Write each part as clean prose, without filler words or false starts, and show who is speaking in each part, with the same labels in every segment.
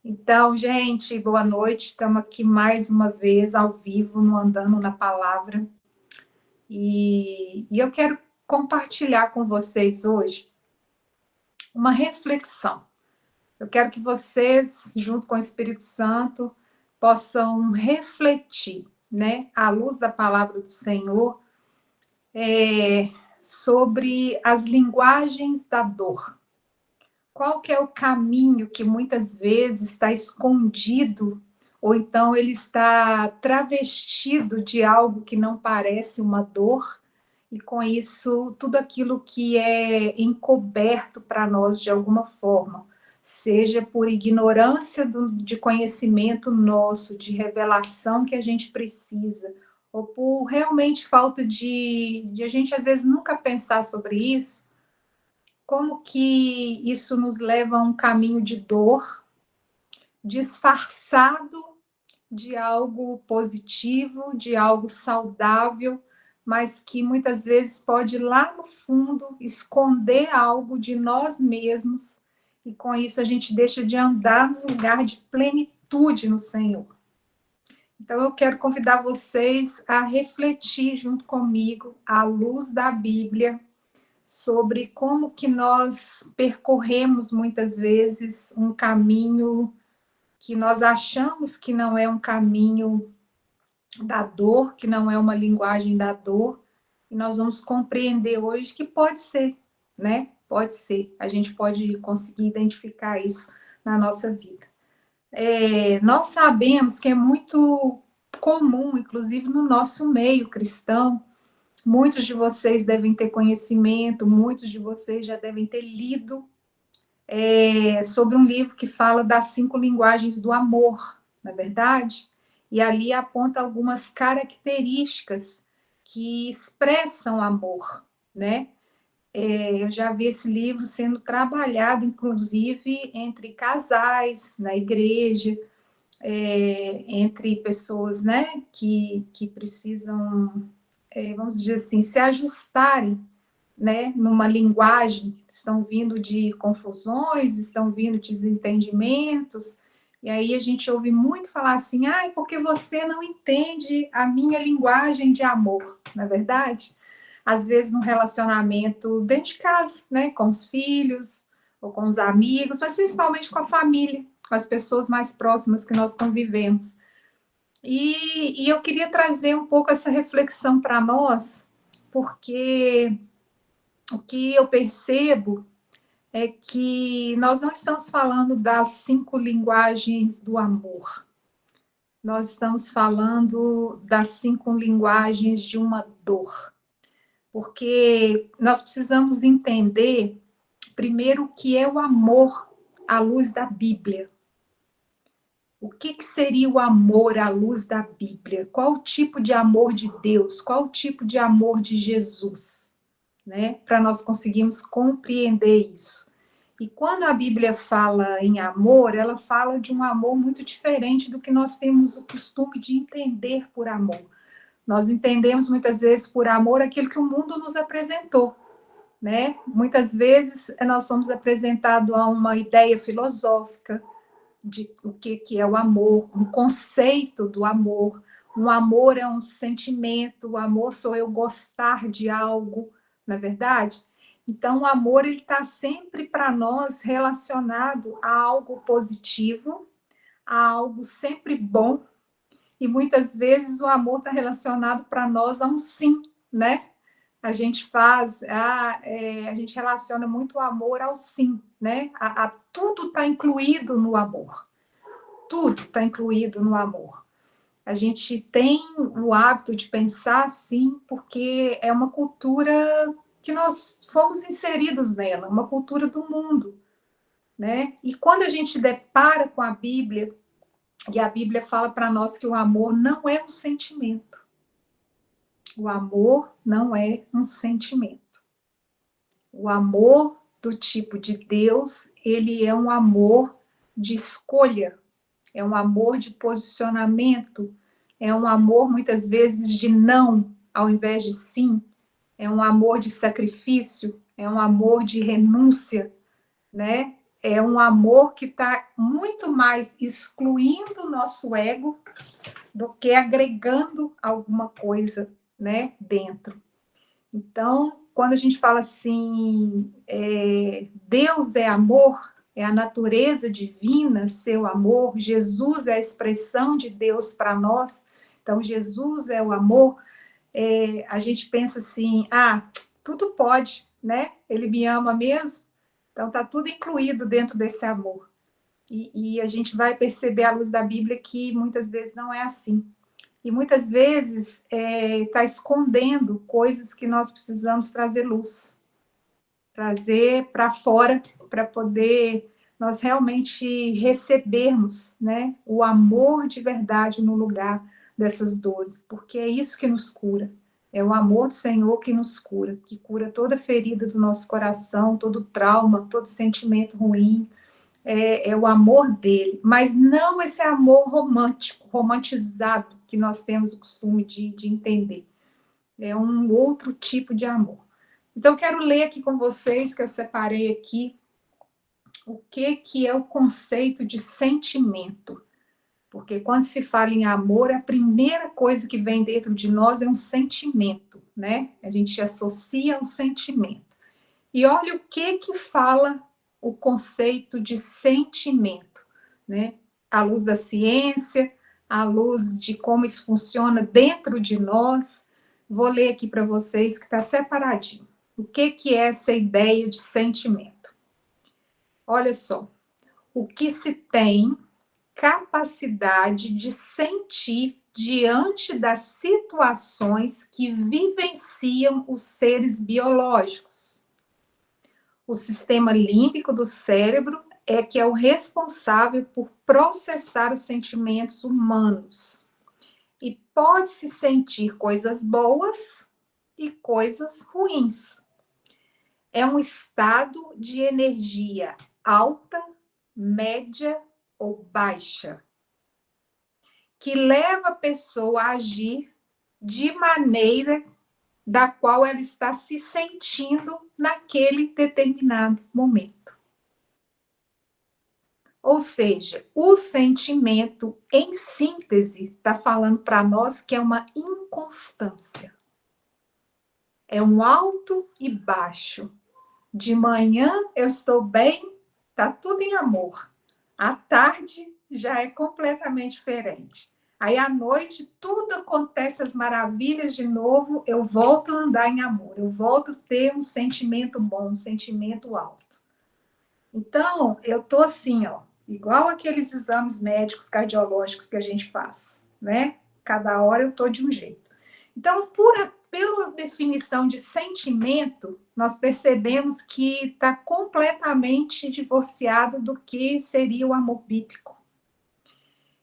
Speaker 1: Então, gente, boa noite. Estamos aqui mais uma vez ao vivo no Andando na Palavra. E eu quero compartilhar com vocês hoje uma reflexão. Eu quero que vocês, junto com o Espírito Santo, possam refletir, né, à luz da palavra do Senhor, sobre as linguagens da dor. Qual que é o caminho que muitas vezes está escondido, ou então ele está travestido de algo que não parece uma dor, e com isso tudo aquilo que é encoberto para nós de alguma forma, seja por ignorância de conhecimento nosso, de revelação que a gente precisa, ou por realmente falta de a gente às vezes nunca pensar sobre isso, como que isso nos leva a um caminho de dor, disfarçado de algo positivo, de algo saudável, mas que muitas vezes pode lá no fundo esconder algo de nós mesmos, e com isso a gente deixa de andar num lugar de plenitude no Senhor. Então eu quero convidar vocês a refletir junto comigo, à luz da Bíblia, sobre como que nós percorremos muitas vezes um caminho que nós achamos que não é um caminho da dor, que não é uma linguagem da dor, e nós vamos compreender hoje que pode ser, né? Pode ser, a gente pode conseguir identificar isso na nossa vida. Nós sabemos que é muito comum, inclusive no nosso meio cristão, muitos de vocês devem ter conhecimento, muitos de vocês já devem ter lido sobre um livro que fala das 5 linguagens do amor, não é verdade? E ali aponta algumas características que expressam amor, né? Eu já vi esse livro sendo trabalhado, inclusive, entre casais, na igreja, entre pessoas, né, que precisam, vamos dizer assim, se ajustarem, né, numa linguagem, estão vindo de confusões, estão vindo de desentendimentos, e aí a gente ouve muito falar assim, porque você não entende a minha linguagem de amor, não é verdade? Às vezes num relacionamento dentro de casa, né, com os filhos, ou com os amigos, mas principalmente com a família, com as pessoas mais próximas que nós convivemos. E eu queria trazer um pouco essa reflexão para nós, porque o que eu percebo é que nós não estamos falando das 5 linguagens do amor. Nós estamos falando das 5 linguagens de uma dor. Porque nós precisamos entender, primeiro, o que é o amor à luz da Bíblia. O que seria o amor à luz da Bíblia? Qual o tipo de amor de Deus? Qual o tipo de amor de Jesus? Né? Para nós conseguirmos compreender isso. E quando a Bíblia fala em amor, ela fala de um amor muito diferente do que nós temos o costume de entender por amor. Nós entendemos muitas vezes por amor aquilo que o mundo nos apresentou, né? Muitas vezes nós somos apresentados a uma ideia filosófica de o que é o amor, um conceito do amor. Um amor é um sentimento, o amor sou eu gostar de algo, não é verdade? Então, o amor está sempre para nós relacionado a algo positivo, a algo sempre bom, e muitas vezes o amor está relacionado para nós a um sim, né? A gente a gente relaciona muito o amor ao sim, né? Tudo está incluído no amor. Tudo está incluído no amor. A gente tem o hábito de pensar assim, porque é uma cultura que nós fomos inseridos nela, uma cultura do mundo, né? E quando a gente depara com a Bíblia, e a Bíblia fala para nós que o amor não é um sentimento. O amor não é um sentimento. O amor do tipo de Deus, ele é um amor de escolha, é um amor de posicionamento, é um amor muitas vezes de não ao invés de sim, é um amor de sacrifício, é um amor de renúncia, né? é um amor que está muito mais excluindo o nosso ego do que agregando alguma coisa, né, dentro. Então, quando a gente fala assim, Deus é amor, é a natureza divina, seu amor, Jesus é a expressão de Deus para nós, então Jesus é o amor, a gente pensa assim, tudo pode, né? Ele me ama mesmo, então tá tudo incluído dentro desse amor. E a gente vai perceber à luz da Bíblia que muitas vezes não é assim. E muitas vezes está escondendo coisas que nós precisamos trazer luz, trazer para fora, para poder nós realmente recebermos, né, o amor de verdade no lugar dessas dores, porque é isso que nos cura. É o amor do Senhor que cura toda ferida do nosso coração, todo trauma, todo sentimento ruim, é o amor dele, mas não esse amor romântico, romantizado, que nós temos o costume de entender. É um outro tipo de amor. Então, eu quero ler aqui com vocês, que eu separei aqui, o que é o conceito de sentimento. Porque quando se fala em amor, a primeira coisa que vem dentro de nós é um sentimento, né? A gente associa ao sentimento. E olha o que fala o conceito de sentimento, né? À luz da ciência, à luz de como isso funciona dentro de nós. Vou ler aqui para vocês que está separadinho. O que é essa ideia de sentimento? Olha só, o que se tem capacidade de sentir diante das situações que vivenciam os seres biológicos. O sistema límbico do cérebro é que é o responsável por processar os sentimentos humanos. E pode-se sentir coisas boas e coisas ruins. É um estado de energia alta, média ou baixa, que leva a pessoa a agir de maneira da qual ela está se sentindo naquele determinado momento. Ou seja, o sentimento, em síntese, está falando para nós que é uma inconstância. É um alto e baixo. De manhã eu estou bem, está tudo em amor. À tarde já é completamente diferente. Aí à noite tudo acontece as maravilhas de novo, eu volto a andar em amor, eu volto a ter um sentimento bom, um sentimento alto. Então, eu tô assim, ó, igual aqueles exames médicos cardiológicos que a gente faz, né? Cada hora eu tô de um jeito. Então, pela definição de sentimento, nós percebemos que está completamente divorciado do que seria o amor bíblico.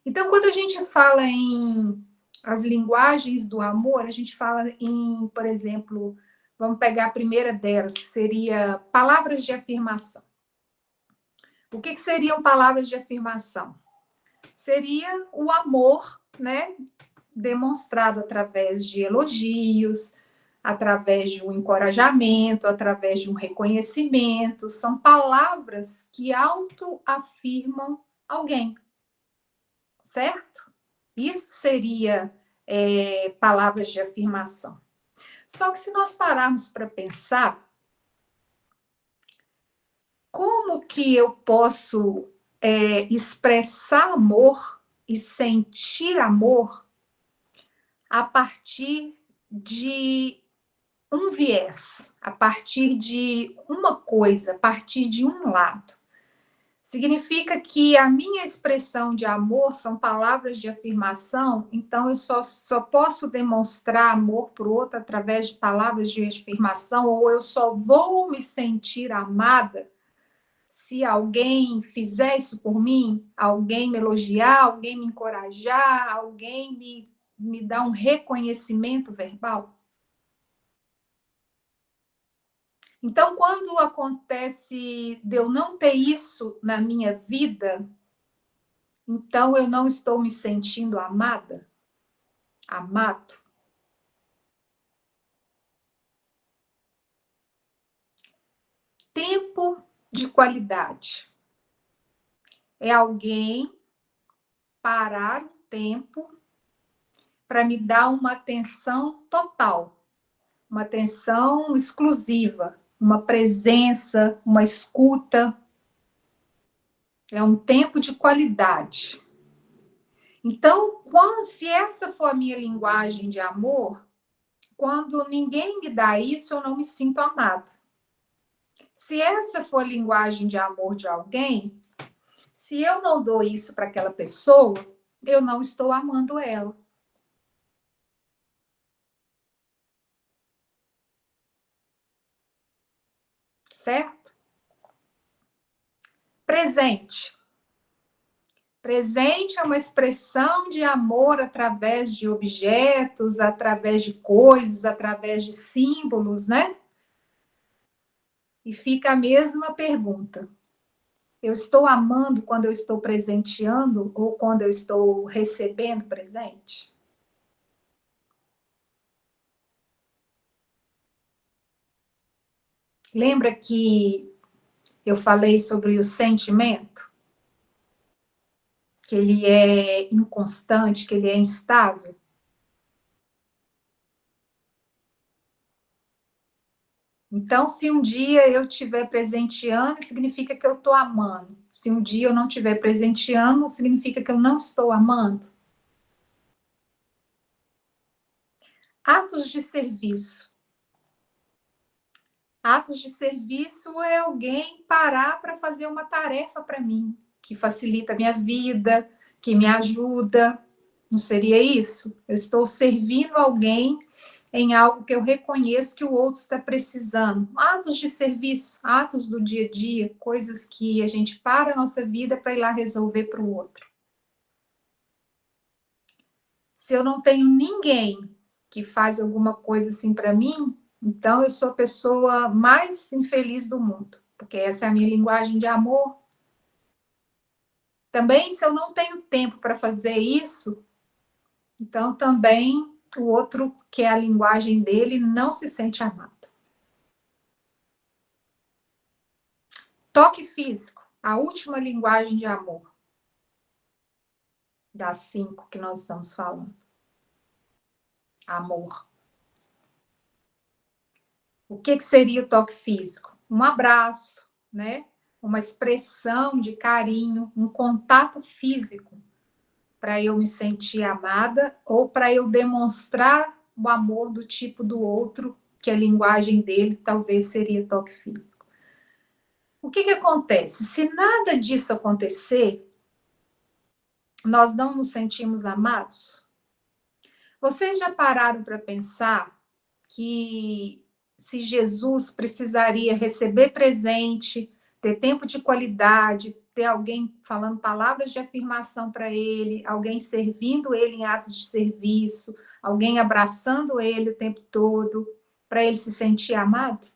Speaker 1: Então, quando a gente fala em as linguagens do amor, a gente fala em, por exemplo, vamos pegar a primeira delas, que seria palavras de afirmação. O que seriam palavras de afirmação? Seria o amor, né, demonstrado através de elogios, através de um encorajamento, através de um reconhecimento. São palavras que autoafirmam alguém, certo? Isso seria palavras de afirmação. Só que se nós pararmos para pensar, como que eu posso expressar amor e sentir amor a partir de um viés, a partir de uma coisa, a partir de um lado? Significa que a minha expressão de amor são palavras de afirmação, então eu só posso demonstrar amor para o outro através de palavras de afirmação, ou eu só vou me sentir amada se alguém fizer isso por mim, alguém me elogiar, alguém me encorajar, alguém me dar um reconhecimento verbal. Então, quando acontece de eu não ter isso na minha vida, então eu não estou me sentindo amada, amado. Tempo de qualidade. É alguém parar o tempo para me dar uma atenção total, uma atenção exclusiva, uma presença, uma escuta. É um tempo de qualidade. Então, se essa for a minha linguagem de amor, quando ninguém me dá isso, eu não me sinto amada. Se essa for a linguagem de amor de alguém, se eu não dou isso para aquela pessoa, eu não estou amando ela. Certo? Presente. Presente é uma expressão de amor através de objetos, através de coisas, através de símbolos, né? E fica a mesma pergunta. Eu estou amando quando eu estou presenteando ou quando eu estou recebendo presente? Lembra que eu falei sobre o sentimento? Que ele é inconstante, que ele é instável? Então, se um dia eu estiver presenteando, significa que eu estou amando. Se um dia eu não estiver presenteando, significa que eu não estou amando. Atos de serviço. Atos de serviço é alguém parar para fazer uma tarefa para mim, que facilita a minha vida, que me ajuda. Não seria isso? Eu estou servindo alguém em algo que eu reconheço que o outro está precisando. Atos de serviço, atos do dia a dia, coisas que a gente para a nossa vida para ir lá resolver para o outro. Se eu não tenho ninguém que faz alguma coisa assim para mim, então eu sou a pessoa mais infeliz do mundo, porque essa é a minha linguagem de amor. Também, se eu não tenho tempo para fazer isso, então também o outro, que é a linguagem dele, não se sente amado. Toque físico, a última linguagem de amor das 5 que nós estamos falando. Amor. O que seria o toque físico? Um abraço, né? Uma expressão de carinho, um contato físico para eu me sentir amada ou para eu demonstrar o amor do tipo do outro, que a linguagem dele talvez seria toque físico. O que acontece? Se nada disso acontecer, nós não nos sentimos amados? Vocês já pararam para pensar que se Jesus precisaria receber presente, ter tempo de qualidade, ter alguém falando palavras de afirmação para ele, alguém servindo ele em atos de serviço, alguém abraçando ele o tempo todo, para ele se sentir amado?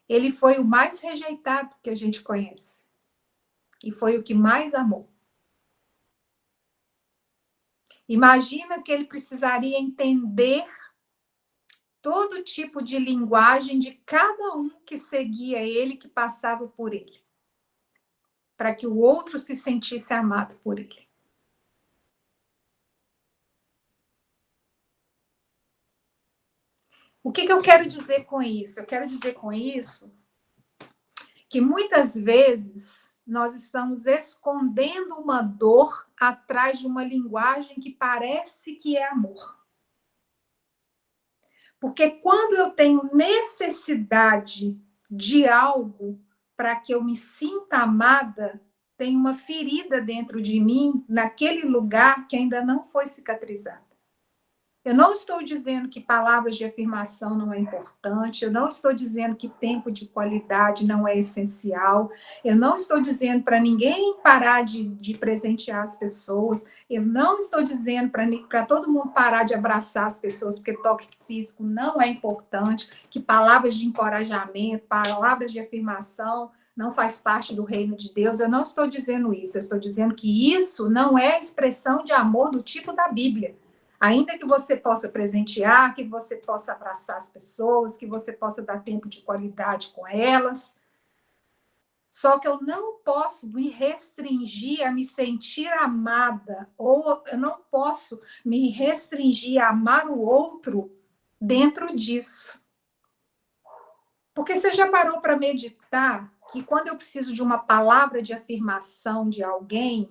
Speaker 1: Ele foi o mais rejeitado que a gente conhece. E foi o que mais amou. Imagina que ele precisaria entender todo tipo de linguagem de cada um que seguia ele, que passava por ele, para que o outro se sentisse amado por ele. O que eu quero dizer com isso? Eu quero dizer com isso que muitas vezes nós estamos escondendo uma dor atrás de uma linguagem que parece que é amor. Porque quando eu tenho necessidade de algo para que eu me sinta amada, tem uma ferida dentro de mim, naquele lugar que ainda não foi cicatrizada. Eu não estou dizendo que palavras de afirmação não é importante, eu não estou dizendo que tempo de qualidade não é essencial, eu não estou dizendo para ninguém parar de presentear as pessoas, eu não estou dizendo para todo mundo parar de abraçar as pessoas, porque toque físico não é importante, que palavras de encorajamento, palavras de afirmação não faz parte do reino de Deus. Eu não estou dizendo isso, eu estou dizendo que isso não é expressão de amor do tipo da Bíblia. Ainda que você possa presentear, que você possa abraçar as pessoas, que você possa dar tempo de qualidade com elas, Só que eu não posso me restringir a me sentir amada, ou eu não posso me restringir a amar o outro dentro disso. Porque você já parou para meditar que quando eu preciso de uma palavra de afirmação de alguém,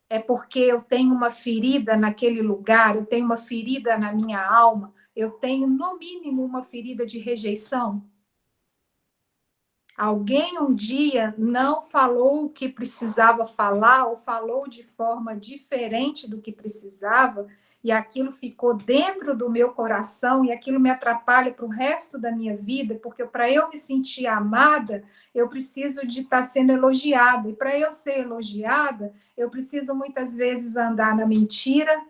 Speaker 1: é porque eu tenho uma ferida naquele lugar, eu tenho uma ferida na minha alma, eu tenho, no mínimo, uma ferida de rejeição? Alguém um dia não falou o que precisava falar, ou falou de forma diferente do que precisava, e aquilo ficou dentro do meu coração, e aquilo me atrapalha para o resto da minha vida, porque para eu me sentir amada, eu preciso de estar sendo elogiada, e para eu ser elogiada, eu preciso muitas vezes andar na mentira,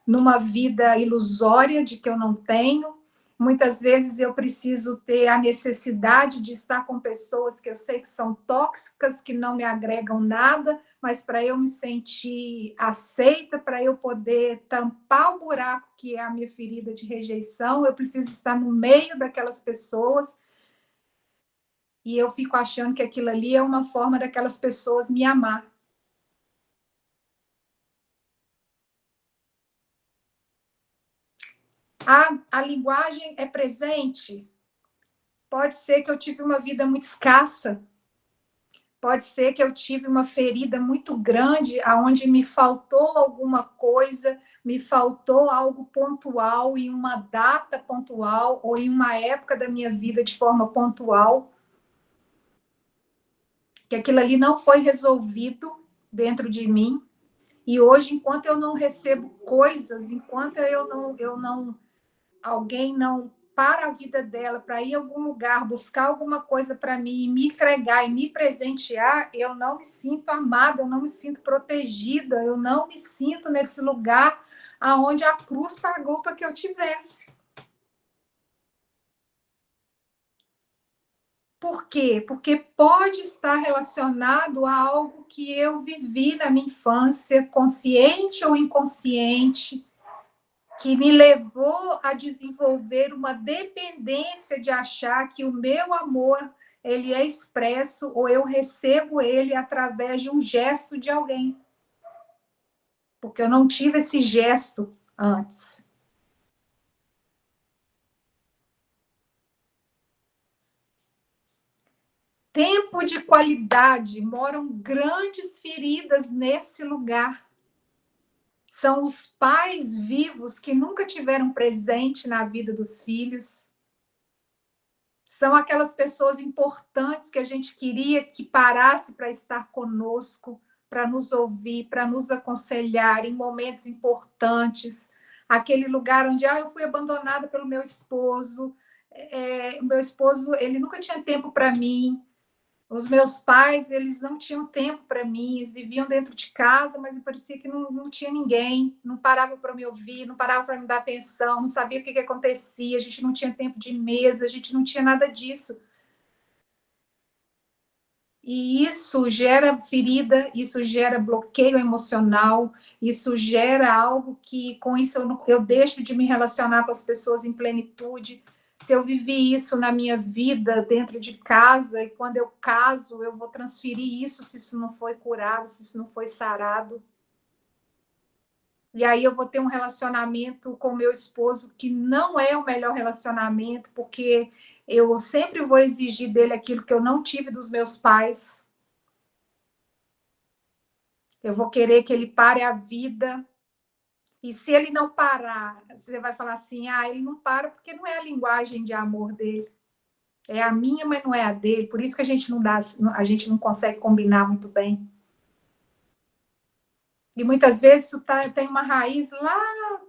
Speaker 1: numa vida ilusória de que eu não tenho. Muitas vezes eu preciso ter a necessidade de estar com pessoas que eu sei que são tóxicas, que não me agregam nada, mas para eu me sentir aceita, para eu poder tampar o buraco que é a minha ferida de rejeição, eu preciso estar no meio daquelas pessoas, e eu fico achando que aquilo ali é uma forma daquelas pessoas me amar. A linguagem é presente. Pode ser que eu tive uma vida muito escassa. Pode ser que eu tive uma ferida muito grande, aonde me faltou alguma coisa, me faltou algo pontual em uma data pontual ou em uma época da minha vida de forma pontual, que aquilo ali não foi resolvido dentro de mim. E hoje, enquanto eu não recebo coisas, enquanto eu não alguém não para a vida dela para ir a algum lugar, buscar alguma coisa para mim, me entregar e me presentear, eu não me sinto amada, eu não me sinto protegida, eu não me sinto nesse lugar aonde a cruz pagou para que eu tivesse. Por quê? Porque pode estar relacionado a algo que eu vivi na minha infância, consciente ou inconsciente, que me levou a desenvolver uma dependência de achar que o meu amor ele é expresso ou eu recebo ele através de um gesto de alguém. Porque eu não tive esse gesto antes. Tempo de qualidade, moram grandes feridas nesse lugar. São os pais vivos que nunca tiveram presente na vida dos filhos. São aquelas pessoas importantes que a gente queria que parasse para estar conosco, para nos ouvir, para nos aconselhar em momentos importantes. Aquele lugar onde eu fui abandonada pelo meu esposo, o meu esposo ele nunca tinha tempo para mim, os meus pais, eles não tinham tempo para mim, eles viviam dentro de casa, mas parecia que não tinha ninguém, não parava para me ouvir, não parava para me dar atenção, não sabia o que acontecia, a gente não tinha tempo de mesa, a gente não tinha nada disso. E isso gera ferida, isso gera bloqueio emocional, isso gera algo que, com isso, eu deixo de me relacionar com as pessoas em plenitude. Se eu vivi isso na minha vida, dentro de casa, e quando eu caso, eu vou transferir isso se isso não foi curado, se isso não foi sarado. E aí eu vou ter um relacionamento com meu esposo que não é o melhor relacionamento, porque eu sempre vou exigir dele aquilo que eu não tive dos meus pais. Eu vou querer que ele pare a vida. E se ele não parar, você vai falar assim: ele não para porque não é a linguagem de amor dele. É a minha, mas não é a dele. Por isso que a gente não consegue combinar muito bem. E muitas vezes isso tem uma raiz lá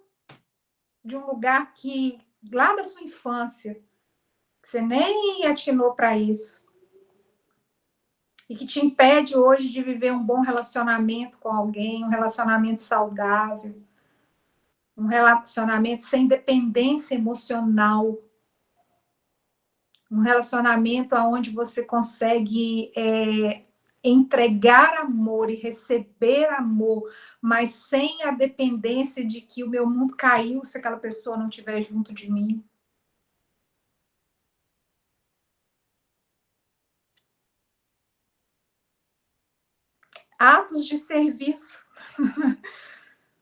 Speaker 1: de um lugar que, lá da sua infância, que você nem atinou para isso. E que te impede hoje de viver um bom relacionamento com alguém, um relacionamento saudável, um relacionamento sem dependência emocional, um relacionamento onde você consegue entregar amor e receber amor, mas sem a dependência de que o meu mundo caiu se aquela pessoa não estiver junto de mim. atos de serviço.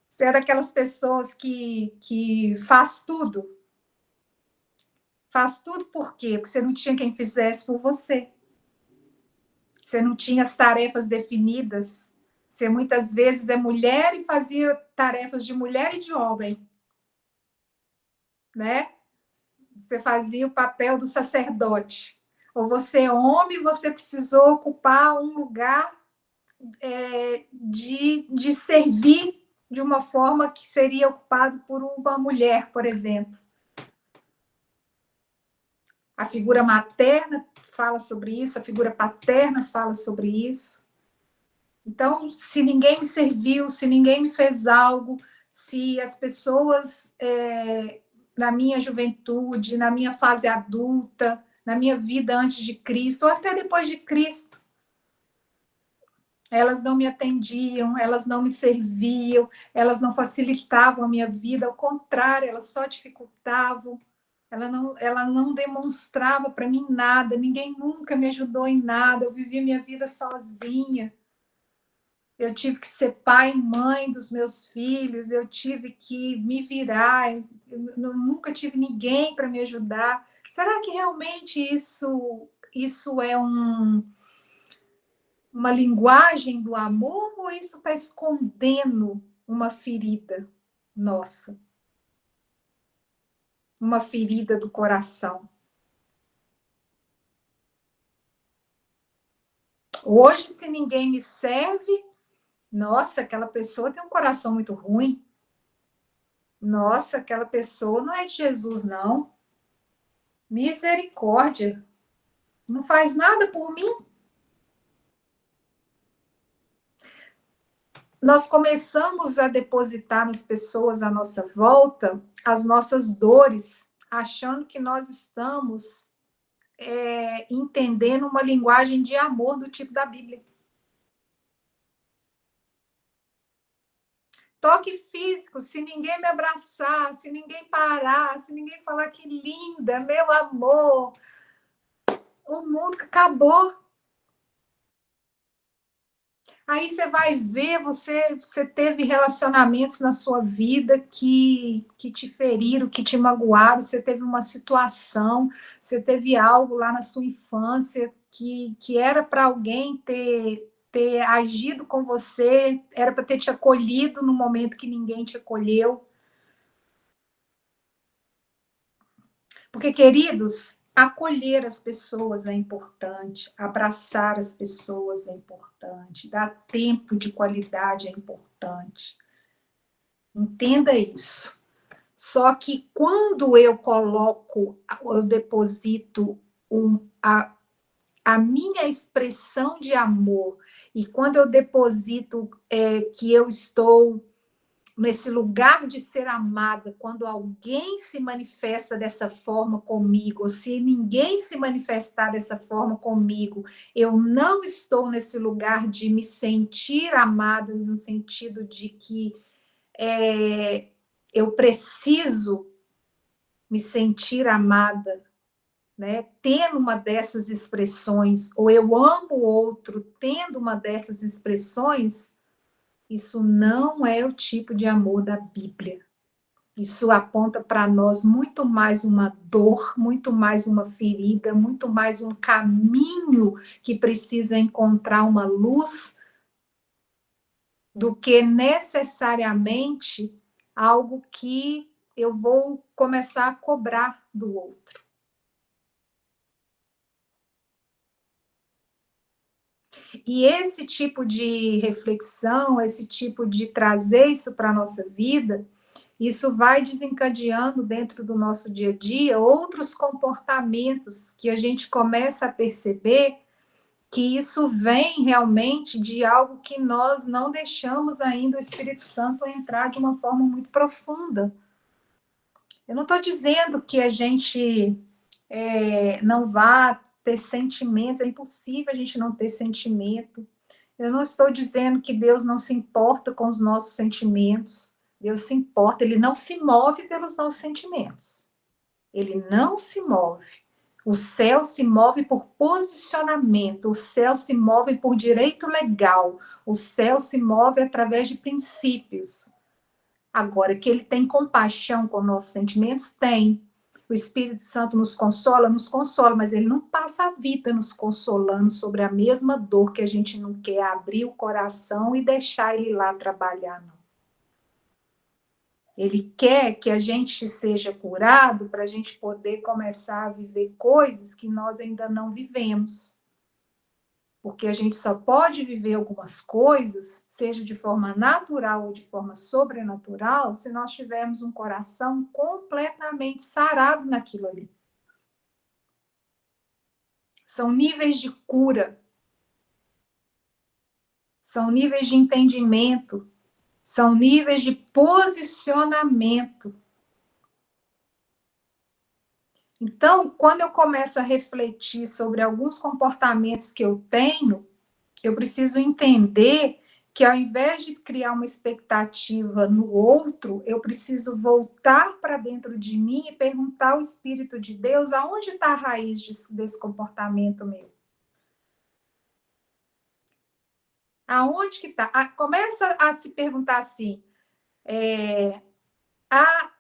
Speaker 1: Você é daquelas pessoas que faz tudo. Faz tudo por quê? Porque você não tinha quem fizesse por você. Você não tinha as tarefas definidas. Você muitas vezes é mulher e fazia tarefas de mulher e de homem, né? Você fazia o papel do sacerdote. Ou você é homem e você precisou ocupar um lugar de servir de uma forma que seria ocupado por uma mulher, por exemplo. A figura materna fala sobre isso, a figura paterna fala sobre isso. Então, se ninguém me serviu, se ninguém me fez algo, se as pessoas na minha juventude, na minha fase adulta, na minha vida antes de Cristo, ou até depois de Cristo, elas não me atendiam, elas não me serviam, elas não facilitavam a minha vida, ao contrário, elas só dificultavam. Ela não demonstrava para mim nada, ninguém nunca me ajudou em nada, eu vivia minha vida sozinha. Eu tive que ser pai e mãe dos meus filhos, eu tive que me virar, eu nunca tive ninguém para me ajudar. Será que realmente isso é uma linguagem do amor ou isso está escondendo uma ferida nossa? Uma ferida do coração. Hoje, se ninguém me serve, nossa, aquela pessoa tem um coração muito ruim. Nossa, aquela pessoa não é de Jesus, não. Misericórdia. Não faz nada por mim. Nós começamos a depositar nas pessoas à nossa volta as nossas dores, achando que nós estamos entendendo uma linguagem de amor do tipo da Bíblia. Toque físico, se ninguém me abraçar, se ninguém parar, se ninguém falar que linda, meu amor, o mundo acabou. Aí você vai ver, você teve relacionamentos na sua vida que te feriram, que te magoaram, você teve uma situação, você teve algo lá na sua infância que era para alguém ter agido com você, era para ter te acolhido no momento que ninguém te acolheu. Porque, queridos, acolher as pessoas é importante, abraçar as pessoas é importante, dar tempo de qualidade é importante. Entenda isso. Só que quando eu deposito a minha expressão de amor, e quando eu deposito que eu estou nesse lugar de ser amada, quando alguém se manifesta dessa forma comigo, ou se ninguém se manifestar dessa forma comigo, eu não estou nesse lugar de me sentir amada, no sentido de que eu preciso me sentir amada, né? Tendo uma dessas expressões, ou eu amo o outro tendo uma dessas expressões, isso não é o tipo de amor da Bíblia. Isso aponta para nós muito mais uma dor, muito mais uma ferida, muito mais um caminho que precisa encontrar uma luz, do que necessariamente algo que eu vou começar a cobrar do outro. E esse tipo de reflexão, esse tipo de trazer isso para a nossa vida, isso vai desencadeando dentro do nosso dia a dia outros comportamentos que a gente começa a perceber que isso vem realmente de algo que nós não deixamos ainda o Espírito Santo entrar de uma forma muito profunda. Eu não estou dizendo que a gente não vá ter sentimentos, é impossível a gente não ter sentimento. Eu não estou dizendo que Deus não se importa com os nossos sentimentos. Deus se importa, ele não se move pelos nossos sentimentos. Ele não se move. O céu se move por posicionamento, o céu se move por direito legal, o céu se move através de princípios. Agora, que ele tem compaixão com nossos sentimentos, tem. O Espírito Santo nos consola, mas ele não passa a vida nos consolando sobre a mesma dor que a gente não quer abrir o coração e deixar ele lá trabalhar, não. Ele quer que a gente seja curado para a gente poder começar a viver coisas que nós ainda não vivemos. Porque a gente só pode viver algumas coisas, seja de forma natural ou de forma sobrenatural, se nós tivermos um coração completamente sarado naquilo ali. São níveis de cura, são níveis de entendimento, são níveis de posicionamento. Então, quando eu começo a refletir sobre alguns comportamentos que eu tenho, eu preciso entender que ao invés de criar uma expectativa no outro, eu preciso voltar para dentro de mim e perguntar ao Espírito de Deus aonde está a raiz desse comportamento meu. Aonde que está? Começa a se perguntar assim,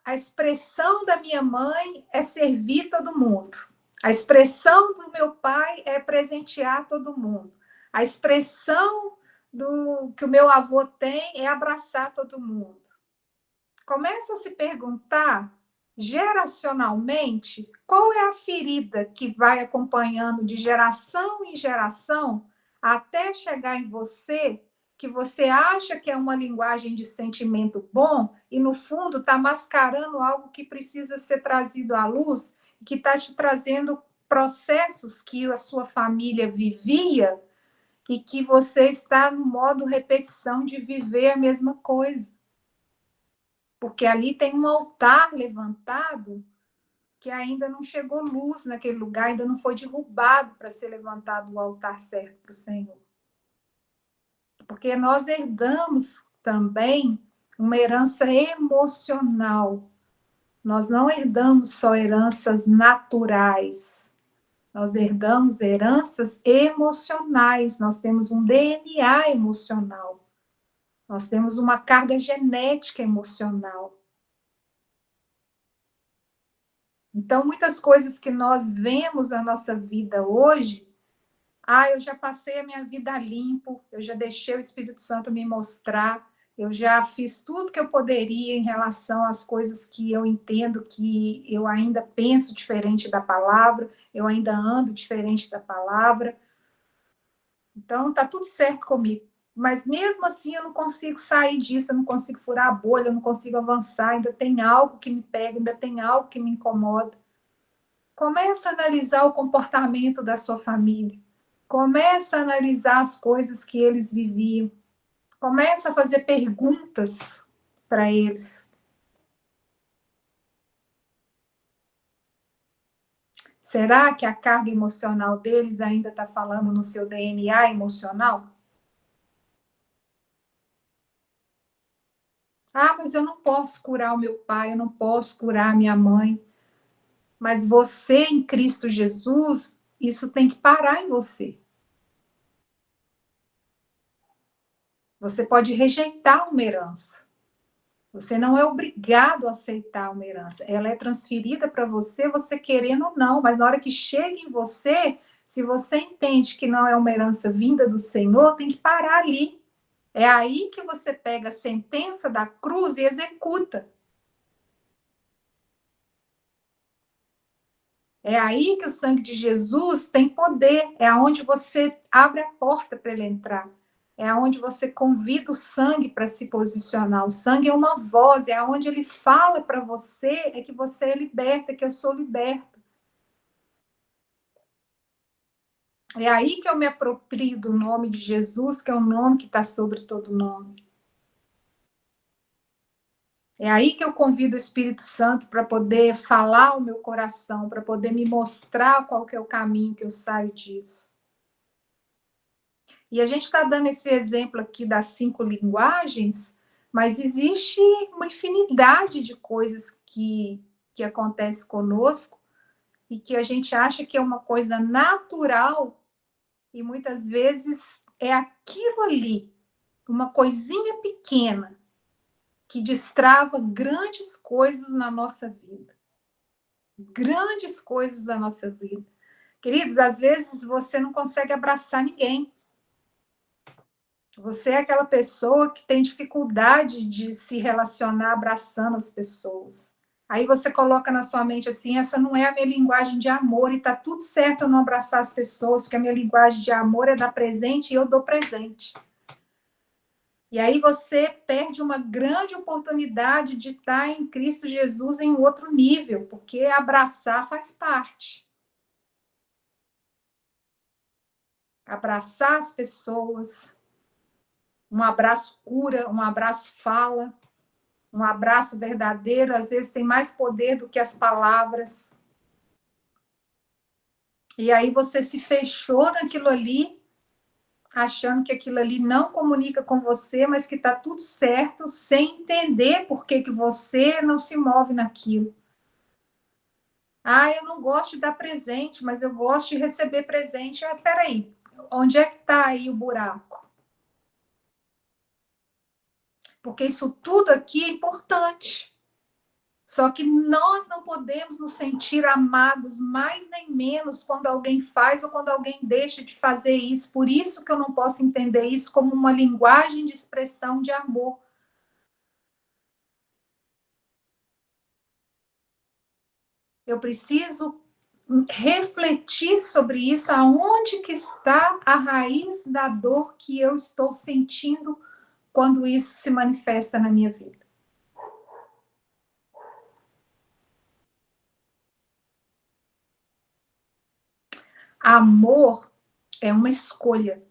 Speaker 1: a expressão da minha mãe é servir todo mundo. A expressão do meu pai é presentear todo mundo. A expressão que o meu avô tem é abraçar todo mundo. Começa a se perguntar, geracionalmente, qual é a ferida que vai acompanhando de geração em geração até chegar em você, que você acha que é uma linguagem de sentimento bom e, no fundo, está mascarando algo que precisa ser trazido à luz, que está te trazendo processos que a sua família vivia e que você está no modo repetição de viver a mesma coisa. Porque ali tem um altar levantado que ainda não chegou luz naquele lugar, ainda não foi derrubado para ser levantado o altar certo para o Senhor. Porque nós herdamos também uma herança emocional. Nós não herdamos só heranças naturais. Nós herdamos heranças emocionais. Nós temos um DNA emocional. Nós temos uma carga genética emocional. Então, muitas coisas que nós vemos na nossa vida hoje, eu já passei a minha vida limpo, eu já deixei o Espírito Santo me mostrar, eu já fiz tudo que eu poderia em relação às coisas que eu entendo que eu ainda penso diferente da palavra, eu ainda ando diferente da palavra. Então, está tudo certo comigo. Mas mesmo assim eu não consigo sair disso, eu não consigo furar a bolha, eu não consigo avançar, ainda tem algo que me pega, ainda tem algo que me incomoda. Começa a analisar o comportamento da sua família. Começa a analisar as coisas que eles viviam. Começa a fazer perguntas para eles. Será que a carga emocional deles ainda está falando no seu DNA emocional? Mas eu não posso curar o meu pai, eu não posso curar a minha mãe. Mas você, em Cristo Jesus, isso tem que parar em você. Você pode rejeitar uma herança. Você não é obrigado a aceitar uma herança. Ela é transferida para você, você querendo ou não. Mas na hora que chega em você, se você entende que não é uma herança vinda do Senhor, tem que parar ali. É aí que você pega a sentença da cruz e executa. É aí que o sangue de Jesus tem poder. É onde você abre a porta para ele entrar. É onde você convida o sangue para se posicionar. O sangue é uma voz, é onde ele fala para você, é que você é liberta, que eu sou liberta. É aí que eu me aproprio do nome de Jesus, que é o nome que está sobre todo nome. É aí que eu convido o Espírito Santo para poder falar ao meu coração, para poder me mostrar qual que é o caminho que eu saio disso. E a gente está dando esse exemplo aqui das 5 linguagens, mas existe uma infinidade de coisas que acontece conosco e que a gente acha que é uma coisa natural, e muitas vezes é aquilo ali, uma coisinha pequena, que destrava grandes coisas na nossa vida. Grandes coisas da nossa vida. Queridos, às vezes você não consegue abraçar ninguém. Você é aquela pessoa que tem dificuldade de se relacionar abraçando as pessoas. Aí você coloca na sua mente assim, essa não é a minha linguagem de amor e tá tudo certo eu não abraçar as pessoas, porque a minha linguagem de amor é dar presente e eu dou presente. E aí você perde uma grande oportunidade de estar em Cristo Jesus em outro nível, porque abraçar faz parte. Abraçar as pessoas, um abraço cura, um abraço fala, um abraço verdadeiro, às vezes tem mais poder do que as palavras. E aí você se fechou naquilo ali, achando que aquilo ali não comunica com você, mas que está tudo certo, sem entender por que você não se move naquilo. Ah, eu não gosto de dar presente, mas eu gosto de receber presente. Ah, peraí, onde é que está aí o buraco? Porque isso tudo aqui é importante. Só que nós não podemos nos sentir amados mais nem menos quando alguém faz ou quando alguém deixa de fazer isso. Por isso que eu não posso entender isso como uma linguagem de expressão de amor. Eu preciso refletir sobre isso, aonde que está a raiz da dor que eu estou sentindo quando isso se manifesta na minha vida. Amor é uma escolha.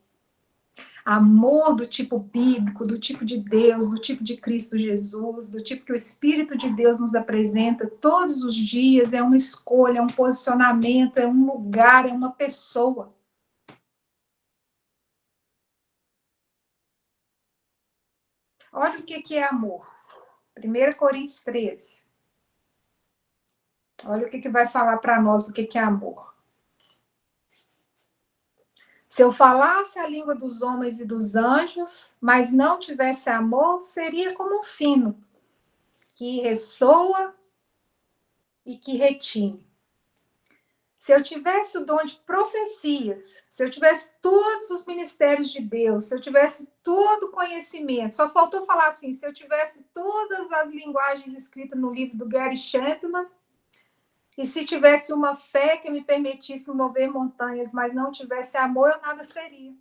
Speaker 1: Amor do tipo bíblico, do tipo de Deus, do tipo de Cristo Jesus, do tipo que o Espírito de Deus nos apresenta todos os dias, é uma escolha, é um posicionamento, é um lugar, é uma pessoa. Olha o que é amor. 1 Coríntios 13. Olha o que vai falar para nós o que é amor. Se eu falasse a língua dos homens e dos anjos, mas não tivesse amor, seria como um sino que ressoa e que retine. Se eu tivesse o dom de profecias, se eu tivesse todos os ministérios de Deus, se eu tivesse todo o conhecimento, só faltou falar assim, se eu tivesse todas as linguagens escritas no livro do Gary Chapman, e se tivesse uma fé que me permitisse mover montanhas, mas não tivesse amor, eu nada seria.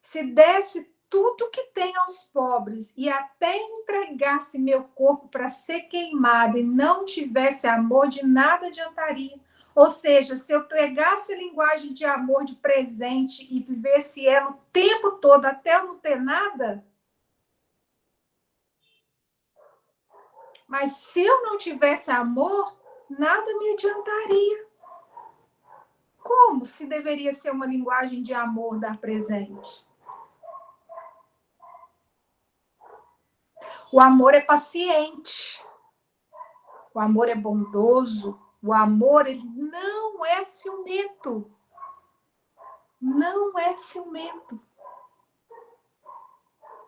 Speaker 1: Se desse tudo que tem aos pobres e até entregasse meu corpo para ser queimado e não tivesse amor, de nada adiantaria. Ou seja, se eu pegasse a linguagem de amor de presente e vivesse ela o tempo todo até eu não ter nada, mas se eu não tivesse amor, nada me adiantaria. Como se deveria ser uma linguagem de amor dar presente? O amor é paciente. O amor é bondoso. O amor, ele não é ciumento. Não é ciumento.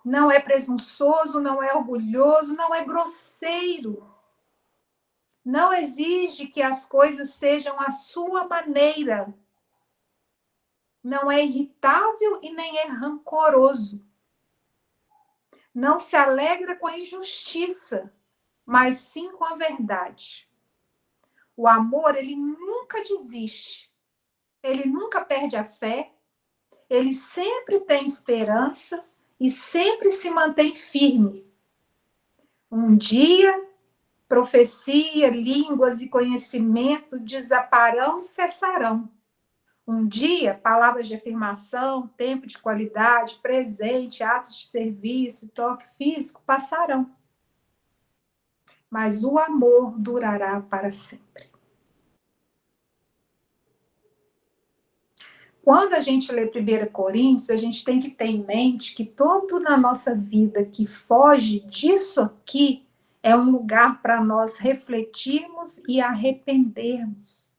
Speaker 1: Não é presunçoso, não é orgulhoso, não é grosseiro. Não exige que as coisas sejam à sua maneira. Não é irritável e nem é rancoroso. Não se alegra com a injustiça, mas sim com a verdade. O amor, ele nunca desiste. Ele nunca perde a fé. Ele sempre tem esperança e sempre se mantém firme. Um dia, profecia, línguas e conhecimento desaparão, cessarão. Um dia, palavras de afirmação, tempo de qualidade, presente, atos de serviço, toque físico passarão. Mas o amor durará para sempre. Quando a gente lê 1 Coríntios, a gente tem que ter em mente que tudo na nossa vida que foge disso aqui É um lugar para nós refletirmos e arrependermos.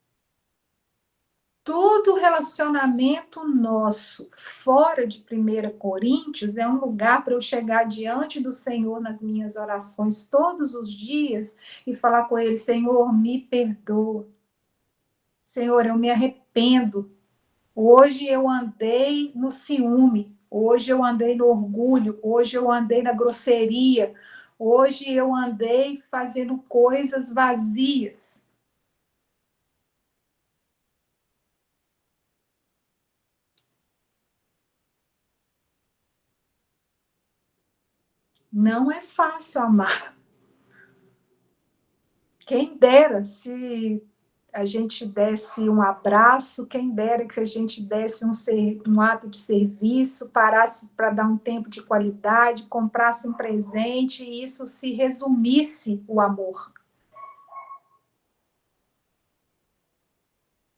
Speaker 1: Todo relacionamento nosso fora de 1 Coríntios é um lugar para eu chegar diante do Senhor nas minhas orações todos os dias e falar com Ele: Senhor, me perdoa. Senhor, eu me arrependo. Hoje eu andei no ciúme, hoje eu andei no orgulho, hoje eu andei na grosseria, hoje eu andei fazendo coisas vazias. Não é fácil amar. Quem dera se a gente desse um abraço, quem dera que a gente desse um ato de serviço, parasse para dar um tempo de qualidade, comprasse um presente e isso se resumisse o amor.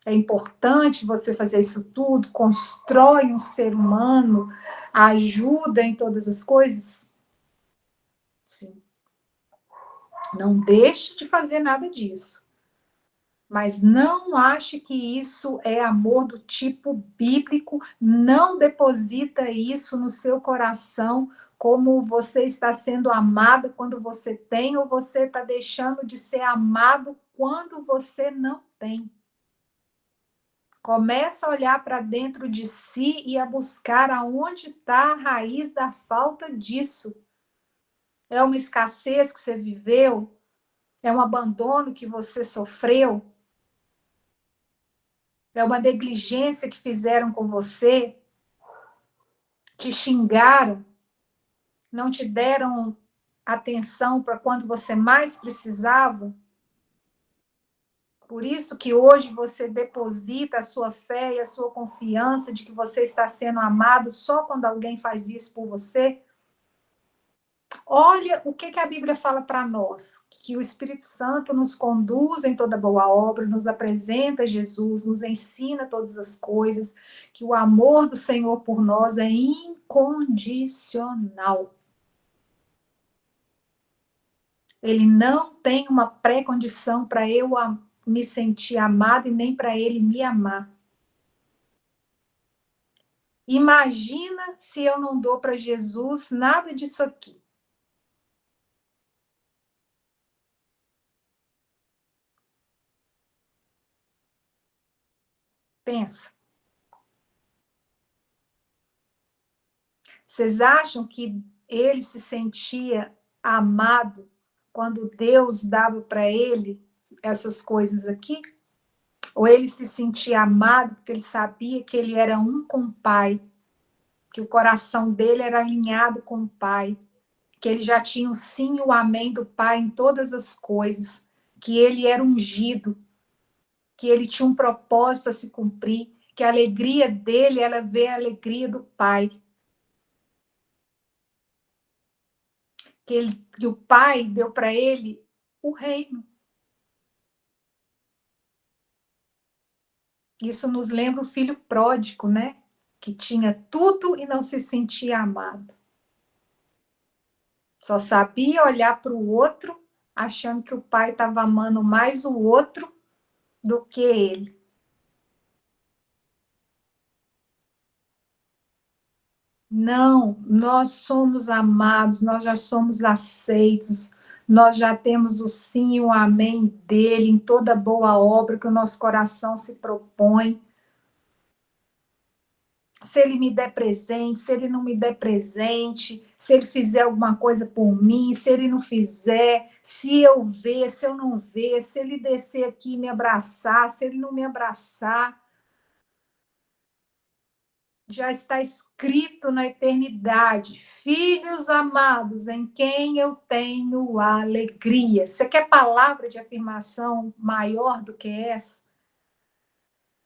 Speaker 1: É importante você fazer isso tudo, constrói um ser humano, ajuda em todas as coisas? Sim. Não deixe de fazer nada disso. Mas não ache que isso é amor do tipo bíblico, não deposita isso no seu coração como você está sendo amada quando você tem, ou você está deixando de ser amado quando você não tem. Começa a olhar para dentro de si e a buscar aonde está a raiz da falta disso. É uma escassez que você viveu? É um abandono que você sofreu? É uma negligência que fizeram com você? Te xingaram? Não te deram atenção para quando você mais precisava? Por isso que hoje você deposita a sua fé e a sua confiança de que você está sendo amado só quando alguém faz isso por você? Olha o que a Bíblia fala para nós, que o Espírito Santo nos conduz em toda boa obra, nos apresenta Jesus, nos ensina todas as coisas, que o amor do Senhor por nós é incondicional. Ele não tem uma pré-condição para eu me sentir amada e nem para ele me amar. Imagina se eu não dou para Jesus nada disso aqui. Pensa. Vocês acham que ele se sentia amado quando Deus dava para ele essas coisas aqui? Ou ele se sentia amado porque ele sabia que ele era um com o Pai, que o coração dele era alinhado com o Pai, que ele já tinha o sim e o amém do Pai em todas as coisas, que ele era ungido, que ele tinha um propósito a se cumprir, que a alegria dele era ver a alegria do Pai. Que o Pai deu para ele o reino. Isso nos lembra o filho pródigo, né? Que tinha tudo e não se sentia amado. Só sabia olhar para o outro, achando que o pai estava amando mais o outro do que ele. Não, nós somos amados, nós já somos aceitos, nós já temos o sim e o amém dele em toda boa obra que o nosso coração se propõe. Se ele me der presente, se ele não me der presente, se ele fizer alguma coisa por mim, se ele não fizer, se eu ver, se eu não ver, se ele descer aqui e me abraçar, se ele não me abraçar. Já está escrito na eternidade: filhos amados, em quem eu tenho alegria. Você quer palavra de afirmação maior do que essa?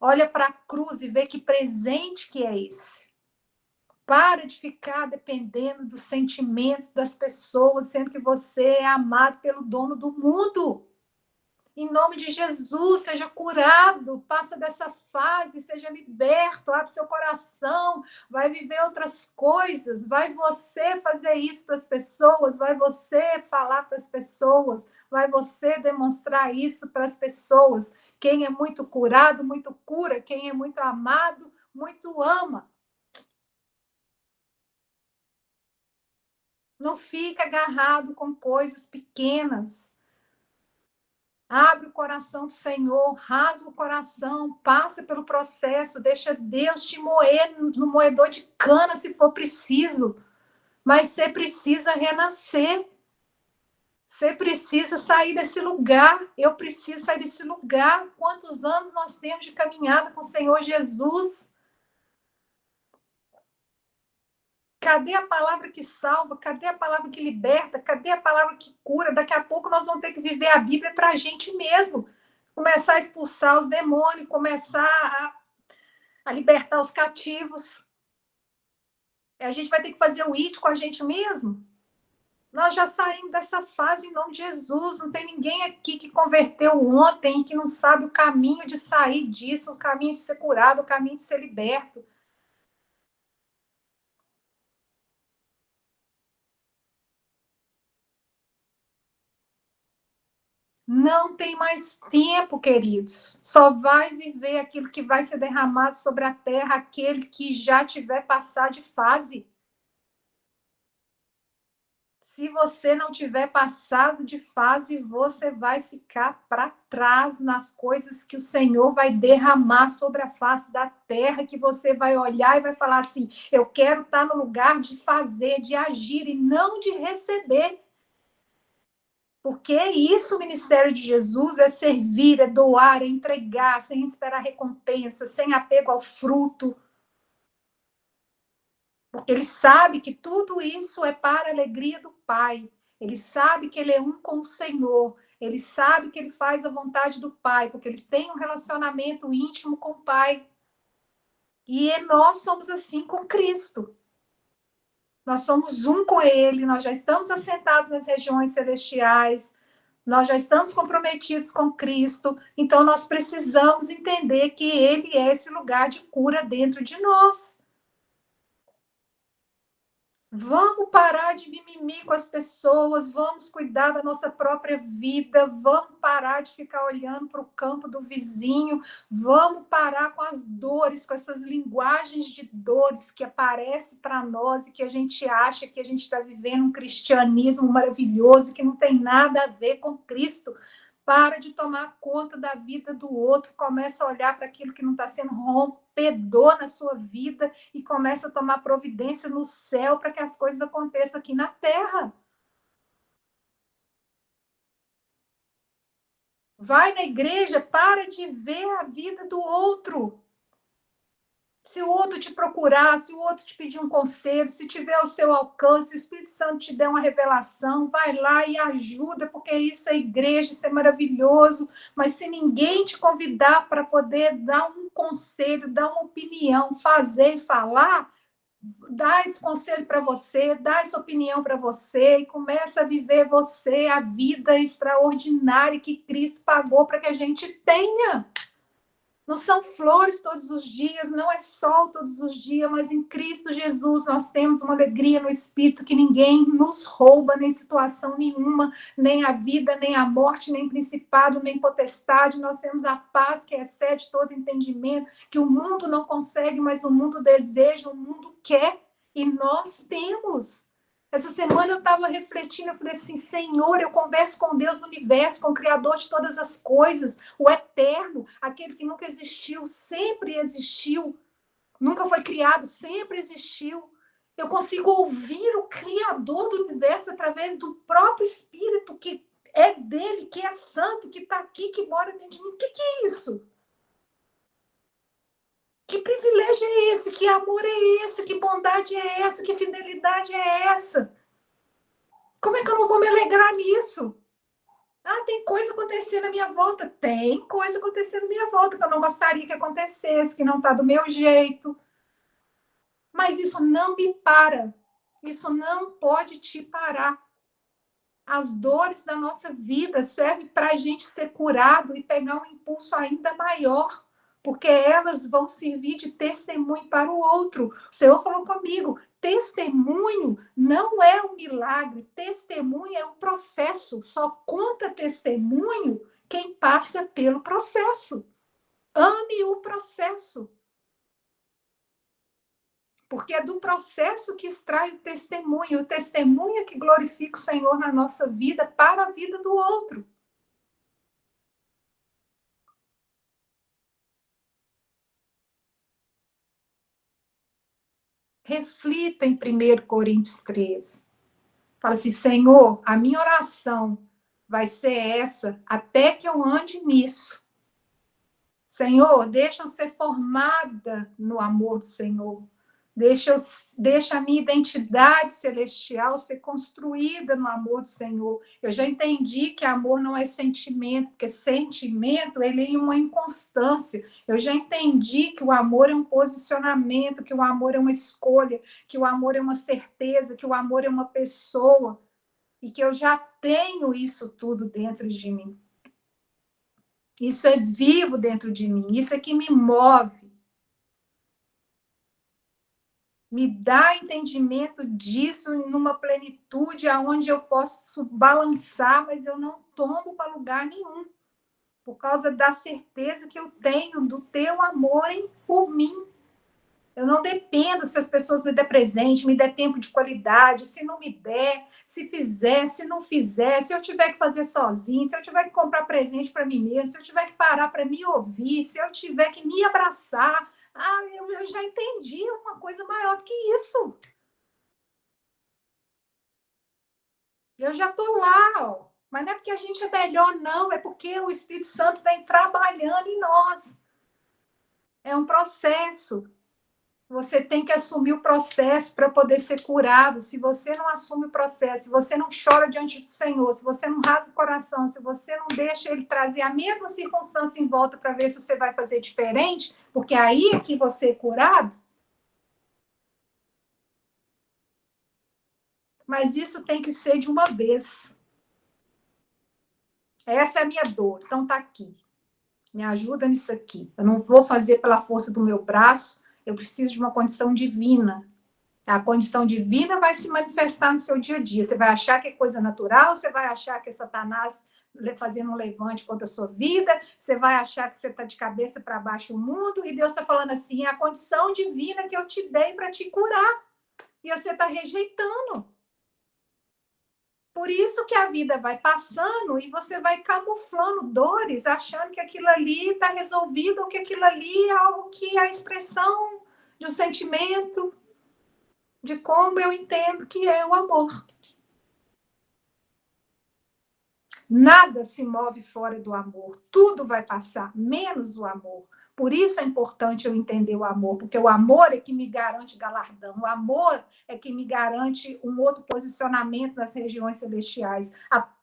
Speaker 1: Olha para a cruz e vê que presente que é esse. Para de ficar dependendo dos sentimentos das pessoas, sendo que você é amado pelo dono do mundo. Em nome de Jesus, seja curado, passa dessa fase, seja liberto, abre seu coração, vai viver outras coisas, vai você fazer isso para as pessoas, vai você falar para as pessoas, vai você demonstrar isso para as pessoas. Quem é muito curado, muito cura, quem é muito amado, muito ama. Não fica agarrado com coisas pequenas. Abre o coração do Senhor, rasga o coração, passa pelo processo, deixa Deus te moer no moedor de cana se for preciso. Mas você precisa renascer. Você precisa sair desse lugar. Eu preciso sair desse lugar. Quantos anos nós temos de caminhada com o Senhor Jesus? Cadê a palavra que salva? Cadê a palavra que liberta? Cadê a palavra que cura? Daqui a pouco nós vamos ter que viver a Bíblia para a gente mesmo. Começar a expulsar os demônios, começar a libertar os cativos. A gente vai ter que fazer o IT com a gente mesmo. Nós já saímos dessa fase em nome de Jesus. Não tem ninguém aqui que converteu ontem e que não sabe o caminho de sair disso, o caminho de ser curado, o caminho de ser liberto. Não tem mais tempo, queridos. Só vai viver aquilo que vai ser derramado sobre a terra, aquele que já tiver passado de fase. Se você não tiver passado de fase, você vai ficar para trás nas coisas que o Senhor vai derramar sobre a face da terra, que você vai olhar e vai falar assim: eu quero estar no lugar de fazer, de agir e não de receber. Porque é isso, o ministério de Jesus é servir, é doar, é entregar, sem esperar recompensa, sem apego ao fruto. Porque ele sabe que tudo isso é para a alegria do Pai. Ele sabe que ele é um com o Senhor. Ele sabe que ele faz a vontade do Pai, porque ele tem um relacionamento íntimo com o Pai. E nós somos assim com Cristo. Nós somos um com ele, nós já estamos assentados nas regiões celestiais, nós já estamos comprometidos com Cristo, então nós precisamos entender que ele é esse lugar de cura dentro de nós. Vamos parar de mimimi com as pessoas, vamos cuidar da nossa própria vida, vamos parar de ficar olhando para o campo do vizinho, vamos parar com as dores, com essas linguagens de dores que aparecem para nós e que a gente acha que a gente está vivendo um cristianismo maravilhoso que não tem nada a ver com Cristo. Para de tomar conta da vida do outro, começa a olhar para aquilo que não está sendo rompedor na sua vida e começa a tomar providência no céu para que as coisas aconteçam aqui na terra. Vai na igreja, para de ver a vida do outro. Se o outro te procurar, se o outro te pedir um conselho, se tiver ao seu alcance, se o Espírito Santo te der uma revelação, vai lá e ajuda, porque isso é igreja, isso é maravilhoso. Mas se ninguém te convidar para poder dar um conselho, dar uma opinião, fazer e falar, dá esse conselho para você, dá essa opinião para você e começa a viver você a vida extraordinária que Cristo pagou para que a gente tenha. Não são flores todos os dias, não é sol todos os dias, mas em Cristo Jesus nós temos uma alegria no Espírito que ninguém nos rouba, nem situação nenhuma, nem a vida, nem a morte, nem principado, nem potestade. Nós temos a paz que excede todo entendimento, que o mundo não consegue, mas o mundo deseja, o mundo quer, e nós temos. Essa semana eu estava refletindo, eu falei assim, Senhor, eu converso com Deus do universo, com o Criador de todas as coisas, o eterno, aquele que nunca existiu, sempre existiu, nunca foi criado, sempre existiu. Eu consigo ouvir o Criador do universo através do próprio Espírito que é dele, que é santo, que está aqui, que mora dentro de mim. O que é isso? Que privilégio é esse? Que amor é esse? Que bondade é essa? Que fidelidade é essa? Como é que eu não vou me alegrar nisso? Ah, tem coisa acontecendo na minha volta? Tem coisa acontecendo na minha volta que eu não gostaria que acontecesse, que não está do meu jeito. Mas isso não me para. Isso não pode te parar. As dores da nossa vida servem para a gente ser curado e pegar um impulso ainda maior, porque elas vão servir de testemunho para o outro. O Senhor falou comigo, testemunho não é um milagre, testemunho é um processo. Só conta testemunho quem passa pelo processo. Ame o processo. Porque é do processo que extrai o testemunho é que glorifica o Senhor na nossa vida para a vida do outro. Reflita em 1 Coríntios 13. Fala assim, Senhor, a minha oração vai ser essa até que eu ande nisso. Senhor, deixa eu ser formada no amor do Senhor. Deixa a minha identidade celestial ser construída no amor do Senhor. Eu já entendi que amor não é sentimento, porque sentimento ele é uma inconstância. Eu já entendi que o amor é um posicionamento, que o amor é uma escolha, que o amor é uma certeza, que o amor é uma pessoa, e que eu já tenho isso tudo dentro de mim. Isso é vivo dentro de mim, isso é que me move. Me dá entendimento disso numa plenitude aonde eu posso balançar, mas eu não tomo para lugar nenhum, por causa da certeza que eu tenho do teu amor por mim. Eu não dependo se as pessoas me der presente, me der tempo de qualidade, se não me der, se fizer, se não fizer, se eu tiver que fazer sozinho, se eu tiver que comprar presente para mim mesmo, se eu tiver que parar para me ouvir, se eu tiver que me abraçar. Eu já entendi uma coisa maior do que isso. Eu já estou lá, ó. Mas não é porque a gente é melhor, não. É porque o Espírito Santo vem trabalhando em nós. É um processo. Você tem que assumir o processo para poder ser curado. Se você não assume o processo, se você não chora diante do Senhor, se você não rasga o coração, se você não deixa ele trazer a mesma circunstância em volta para ver se você vai fazer diferente, porque aí é que você é curado. Mas isso tem que ser de uma vez. Essa é a minha dor. Então tá aqui. Me ajuda nisso aqui. Eu não vou fazer pela força do meu braço, eu preciso de uma condição divina. A condição divina vai se manifestar no seu dia a dia. Você vai achar que é coisa natural, você vai achar que é Satanás fazendo um levante contra a sua vida, você vai achar que você está de cabeça para baixo o mundo, e Deus está falando assim, é a condição divina que eu te dei para te curar. E você está rejeitando. Por isso que a vida vai passando e você vai camuflando dores, achando que aquilo ali está resolvido, ou que aquilo ali é algo que é a expressão de um sentimento, de como eu entendo que é o amor. Nada se move fora do amor. Tudo vai passar, menos o amor. Por isso é importante eu entender o amor, porque o amor é que me garante galardão. O amor é que me garante um outro posicionamento nas regiões celestiais.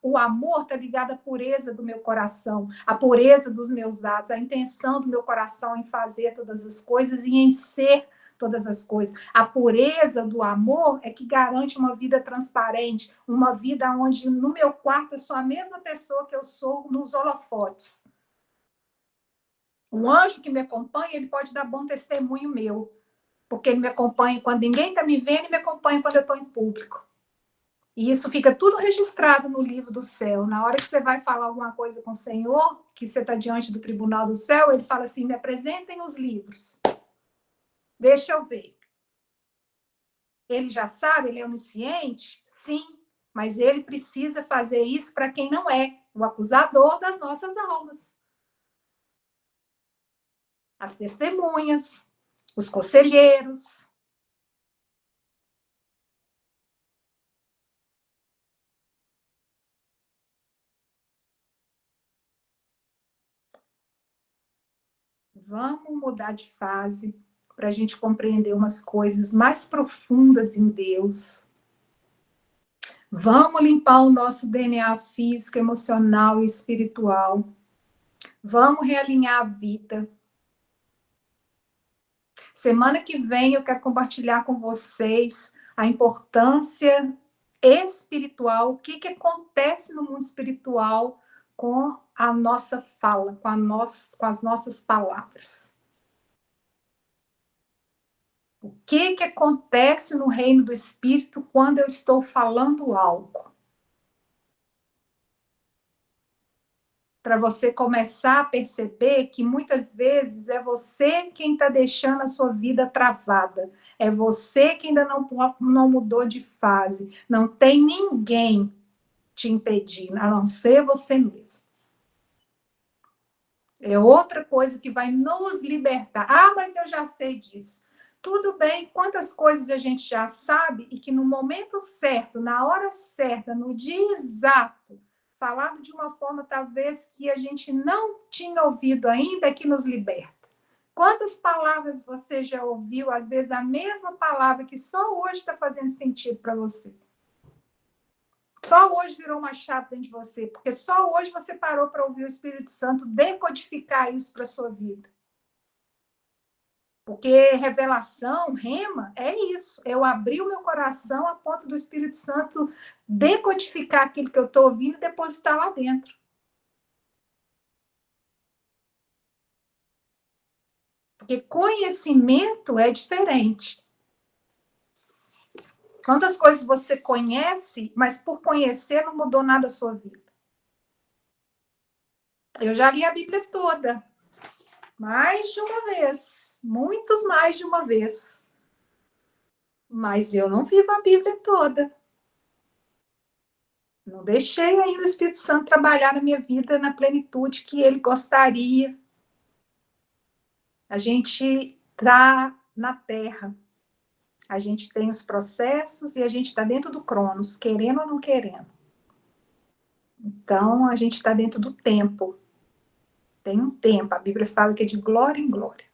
Speaker 1: O amor está ligado à pureza do meu coração, à pureza dos meus atos, à intenção do meu coração em fazer todas as coisas e em ser todas as coisas. A pureza do amor é que garante uma vida transparente, uma vida onde no meu quarto eu sou a mesma pessoa que eu sou nos holofotes. O anjo que me acompanha, ele pode dar bom testemunho meu, porque ele me acompanha quando ninguém está me vendo e me acompanha quando eu estou em público. E isso fica tudo registrado no livro do céu. Na hora que você vai falar alguma coisa com o Senhor, que você está diante do tribunal do céu, ele fala assim, me apresentem os livros. Deixa eu ver. Ele já sabe, ele é onisciente? Sim, mas ele precisa fazer isso para quem não é, o acusador das nossas almas. As testemunhas, os conselheiros. Vamos mudar de fase para a gente compreender umas coisas mais profundas em Deus. Vamos limpar o nosso DNA físico, emocional e espiritual. Vamos realinhar a vida. Semana que vem eu quero compartilhar com vocês a importância espiritual, o que acontece no mundo espiritual com a nossa fala, com as nossas palavras. O que acontece no reino do Espírito quando eu estou falando algo? Para você começar a perceber que muitas vezes é você quem está deixando a sua vida travada. É você que ainda não mudou de fase. Não tem ninguém te impedindo, a não ser você mesmo. É outra coisa que vai nos libertar. Ah, mas eu já sei disso. Tudo bem, quantas coisas a gente já sabe e que no momento certo, na hora certa, no dia exato, falado de uma forma talvez que a gente não tinha ouvido ainda, é que nos liberta. Quantas palavras você já ouviu, às vezes a mesma palavra que só hoje está fazendo sentido para você? Só hoje virou uma chave dentro de você, porque só hoje você parou para ouvir o Espírito Santo decodificar isso para a sua vida. Porque revelação, rema, é isso. Eu abri o meu coração a ponto do Espírito Santo decodificar aquilo que eu estou ouvindo e depositar lá dentro. Porque conhecimento é diferente. Quantas coisas você conhece, mas por conhecer não mudou nada a sua vida. Eu já li a Bíblia toda. Mais de uma vez. Muitos mais de uma vez. Mas eu não vivo a Bíblia toda. Não deixei ainda o Espírito Santo trabalhar na minha vida na plenitude que ele gostaria. A gente está na Terra. A gente tem os processos e a gente está dentro do Cronos, querendo ou não querendo. Então, a gente está dentro do tempo. Tem um tempo. A Bíblia fala que é de glória em glória.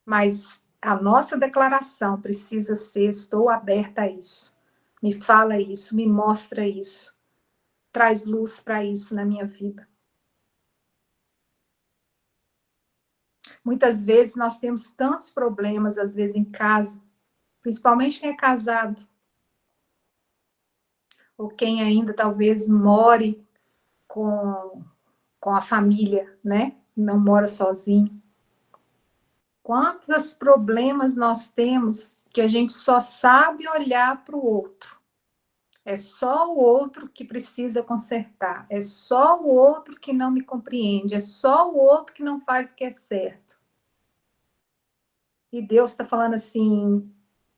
Speaker 1: Mas a nossa declaração precisa ser: estou aberta a isso. Me fala isso, me mostra isso. Traz luz para isso na minha vida. Muitas vezes nós temos tantos problemas, às vezes, em casa, principalmente quem é casado, ou quem ainda talvez more com a família, né? Não mora sozinho. Quantos problemas nós temos que a gente só sabe olhar para o outro. É só o outro que precisa consertar. É só o outro que não me compreende. É só o outro que não faz o que é certo. E Deus está falando assim: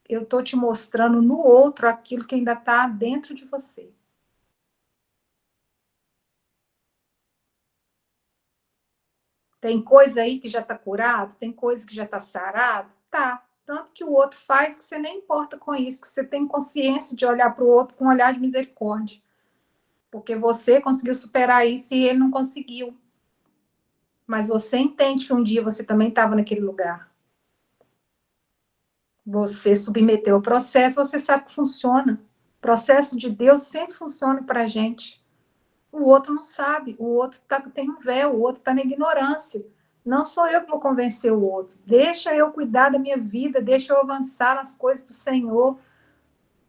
Speaker 1: eu estou te mostrando no outro aquilo que ainda está dentro de você. Tem coisa aí que já está curado? Tem coisa que já está sarado? Tá. Tanto que o outro faz que você nem importa com isso, que você tem consciência de olhar para o outro com um olhar de misericórdia. Porque você conseguiu superar isso e ele não conseguiu. Mas você entende que um dia você também estava naquele lugar. Você submeteu ao processo, você sabe que funciona. O processo de Deus sempre funciona para a gente. O outro não sabe, o outro tem um véu, o outro está na ignorância. Não sou eu que vou convencer o outro. Deixa eu cuidar da minha vida, deixa eu avançar nas coisas do Senhor,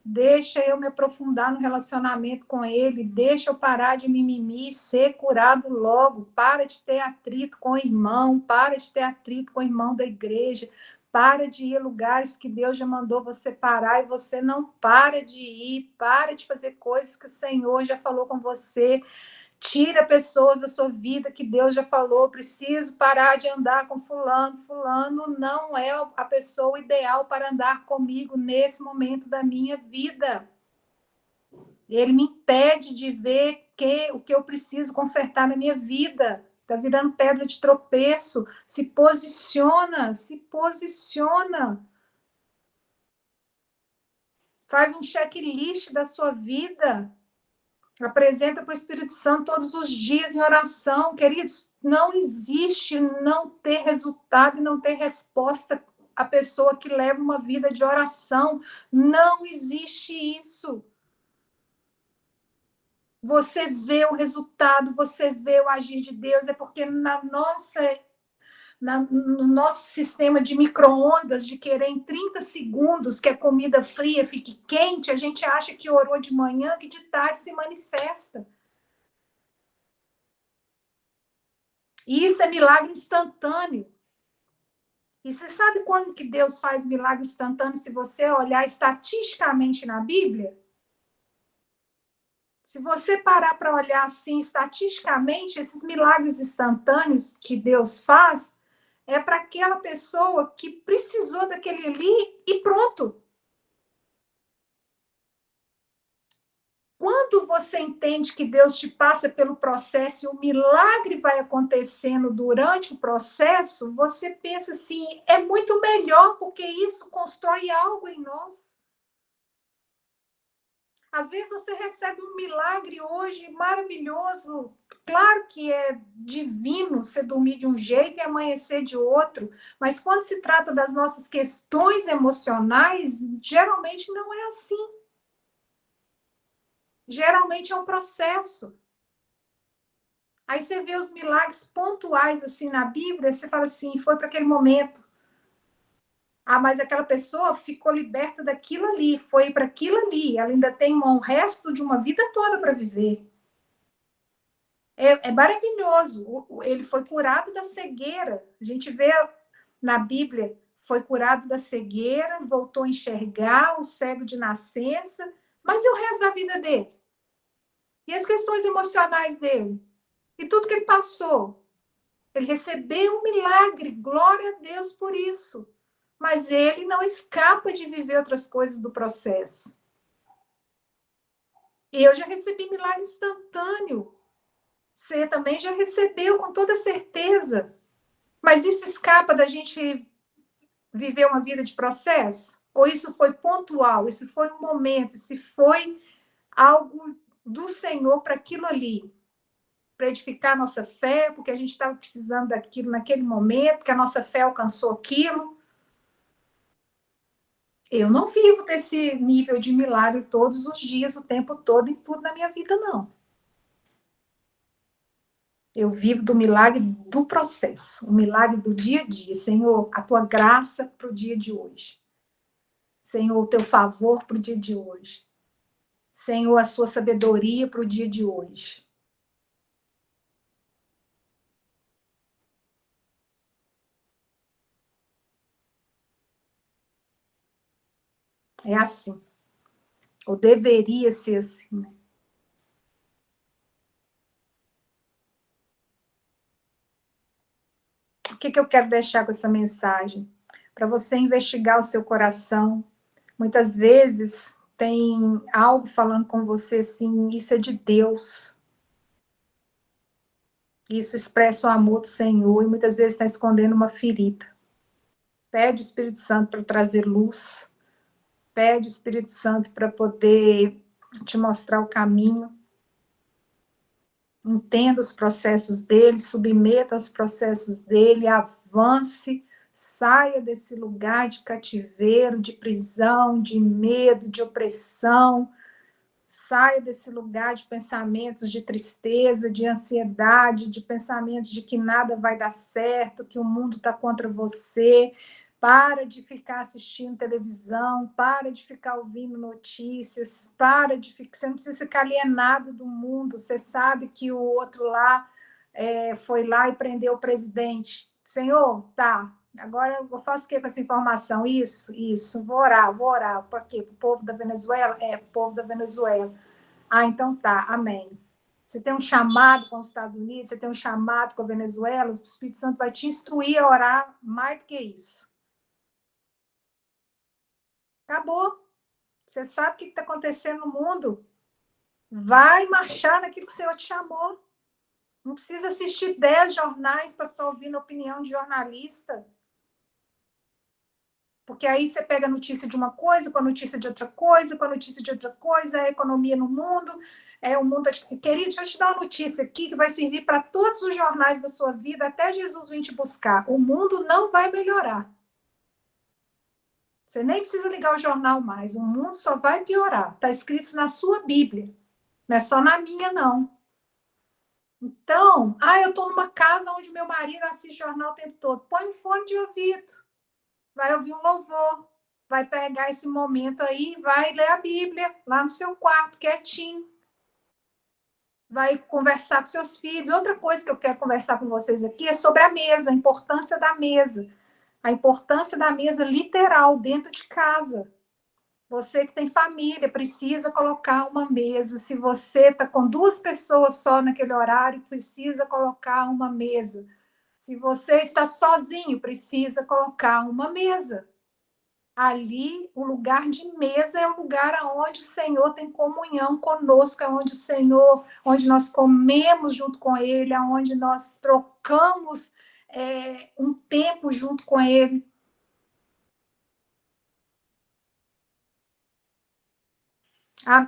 Speaker 1: deixa eu me aprofundar no relacionamento com Ele, deixa eu parar de mimimi, ser curado logo, para de ter atrito com o irmão, para de ter atrito com o irmão da igreja, para de ir a lugares que Deus já mandou você parar e você não para de ir, para de fazer coisas que o Senhor já falou com você. Tira pessoas da sua vida que Deus já falou: preciso parar de andar com fulano. Fulano não é a pessoa ideal para andar comigo nesse momento da minha vida. Ele me impede de ver o que eu preciso consertar na minha vida. Está virando pedra de tropeço. Se posiciona, se posiciona. Faz um checklist da sua vida. Apresenta para o Espírito Santo todos os dias em oração. Queridos, não existe não ter resultado e não ter resposta a pessoa que leva uma vida de oração. Não existe isso. Você vê o resultado, você vê o agir de Deus, é porque no nosso sistema de micro-ondas, de querer em 30 segundos que a comida fria fique quente, a gente acha que orou de manhã, que de tarde se manifesta. E isso é milagre instantâneo. E você sabe quando que Deus faz milagre instantâneo, se você olhar estatisticamente na Bíblia? Se você parar para olhar assim, estatisticamente, esses milagres instantâneos que Deus faz, é para aquela pessoa que precisou daquele ali e pronto. Quando você entende que Deus te passa pelo processo e o milagre vai acontecendo durante o processo, você pensa assim, é muito melhor, porque isso constrói algo em nós. Às vezes você recebe um milagre hoje maravilhoso. Claro que é divino você dormir de um jeito e amanhecer de outro, mas quando se trata das nossas questões emocionais, geralmente não é assim. Geralmente é um processo. Aí você vê os milagres pontuais assim na Bíblia, você fala assim, foi para aquele momento. Ah, mas aquela pessoa ficou liberta daquilo ali, foi para aquilo ali, ela ainda tem um resto de uma vida toda para viver. É maravilhoso. Ele foi curado da cegueira. A gente vê na Bíblia, foi curado da cegueira, voltou a enxergar, o cego de nascença, mas e o resto da vida dele? E as questões emocionais dele? E tudo que ele passou? Ele recebeu um milagre, glória a Deus por isso. Mas ele não escapa de viver outras coisas do processo. E eu já recebi milagre instantâneo. Você também já recebeu, com toda certeza. Mas isso escapa da gente viver uma vida de processo? Ou isso foi pontual? Isso foi um momento? Isso foi algo do Senhor para aquilo ali? Para edificar a nossa fé, porque a gente estava precisando daquilo naquele momento, porque a nossa fé alcançou aquilo? Eu não vivo desse nível de milagre todos os dias, o tempo todo, em tudo na minha vida, não. Eu vivo do milagre do processo, o milagre do dia a dia. Senhor, a tua graça para o dia de hoje. Senhor, o teu favor para o dia de hoje. Senhor, a sua sabedoria para o dia de hoje. É assim. Ou deveria ser assim, né? O que eu quero deixar com essa mensagem? Para você investigar o seu coração. Muitas vezes tem algo falando com você assim, isso é de Deus. Isso expressa o amor do Senhor e muitas vezes está escondendo uma ferida. Pede o Espírito Santo para trazer luz. Pede o Espírito Santo para poder te mostrar o caminho. Entenda os processos dele, submeta aos processos dele, avance, saia desse lugar de cativeiro, de prisão, de medo, de opressão. Saia desse lugar de pensamentos de tristeza, de ansiedade, de pensamentos de que nada vai dar certo, que o mundo está contra você. Para de ficar assistindo televisão, para de ficar ouvindo notícias, para de ficar. Você não precisa ficar alienado do mundo. Você sabe que o outro lá foi lá e prendeu o presidente. Senhor, tá. Agora eu faço o que com essa informação? Isso. Vou orar. Por quê? Para o povo da Venezuela? Para o povo da Venezuela. Ah, então tá. Amém. Você tem um chamado com os Estados Unidos, você tem um chamado com a Venezuela, o Espírito Santo vai te instruir a orar mais do que isso. Acabou. Você sabe o que está acontecendo no mundo. Vai marchar naquilo que o Senhor te chamou. Não precisa assistir 10 jornais para ficar ouvindo a opinião de jornalista. Porque aí você pega a notícia de uma coisa, com a notícia de outra coisa, com a notícia de outra coisa, é a economia no mundo, o mundo... Querido, deixa eu te dar uma notícia aqui que vai servir para todos os jornais da sua vida, até Jesus vir te buscar. O mundo não vai melhorar. Você nem precisa ligar o jornal mais, o mundo só vai piorar. Está escrito na sua Bíblia. Não é só na minha, não. Então, eu estou numa casa onde meu marido assiste jornal o tempo todo. Põe um fone de ouvido, vai ouvir um louvor, vai pegar esse momento aí, vai ler a Bíblia lá no seu quarto, quietinho. Vai conversar com seus filhos. Outra coisa que eu quero conversar com vocês aqui é sobre a mesa, a importância da mesa. A importância da mesa literal dentro de casa. Você que tem família, precisa colocar uma mesa. Se você está com 2 pessoas só naquele horário, precisa colocar uma mesa. Se você está sozinho, precisa colocar uma mesa. Ali, o lugar de mesa é o lugar onde o Senhor tem comunhão conosco, é onde o Senhor, onde nós comemos junto com Ele, é onde nós trocamos um tempo junto com Ele.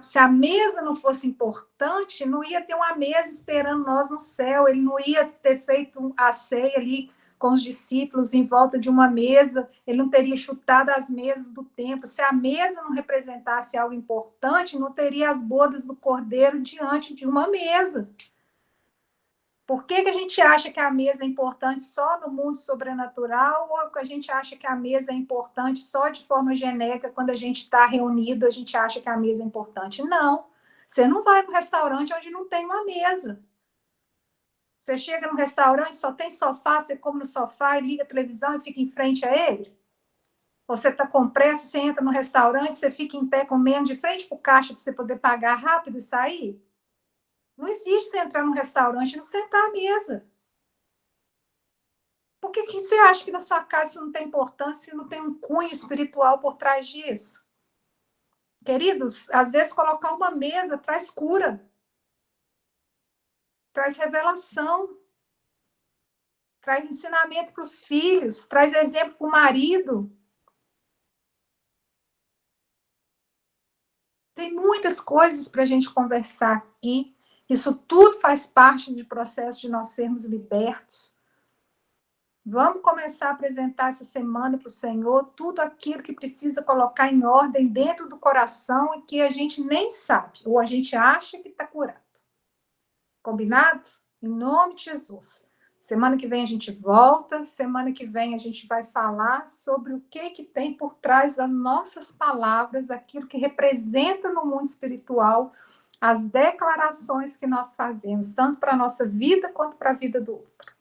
Speaker 1: Se a mesa não fosse importante, não ia ter uma mesa esperando nós no céu, ele não ia ter feito a ceia ali com os discípulos em volta de uma mesa, ele não teria chutado as mesas do templo. Se a mesa não representasse algo importante, não teria as bodas do cordeiro diante de uma mesa. Por que a gente acha que a mesa é importante só no mundo sobrenatural, ou que a gente acha que a mesa é importante só de forma genérica, quando a gente está reunido, a gente acha que a mesa é importante? Não. Você não vai no restaurante onde não tem uma mesa. Você chega no restaurante, só tem sofá, você come no sofá e liga a televisão e fica em frente a ele? Você está com pressa, você entra no restaurante, você fica em pé comendo de frente para o caixa para você poder pagar rápido e sair? Não existe você entrar num restaurante e não sentar à mesa. Por que você acha que na sua casa isso não tem importância, se não tem um cunho espiritual por trás disso? Queridos, às vezes colocar uma mesa traz cura, traz revelação, traz ensinamento para os filhos, traz exemplo para o marido. Tem muitas coisas para a gente conversar aqui. Isso tudo faz parte do processo de nós sermos libertos. Vamos começar a apresentar essa semana para o Senhor tudo aquilo que precisa colocar em ordem dentro do coração e que a gente nem sabe, ou a gente acha que está curado. Combinado? Em nome de Jesus. Semana que vem a gente volta, semana que vem a gente vai falar sobre o que tem por trás das nossas palavras, aquilo que representa no mundo espiritual, as declarações que nós fazemos, tanto para a nossa vida quanto para a vida do outro.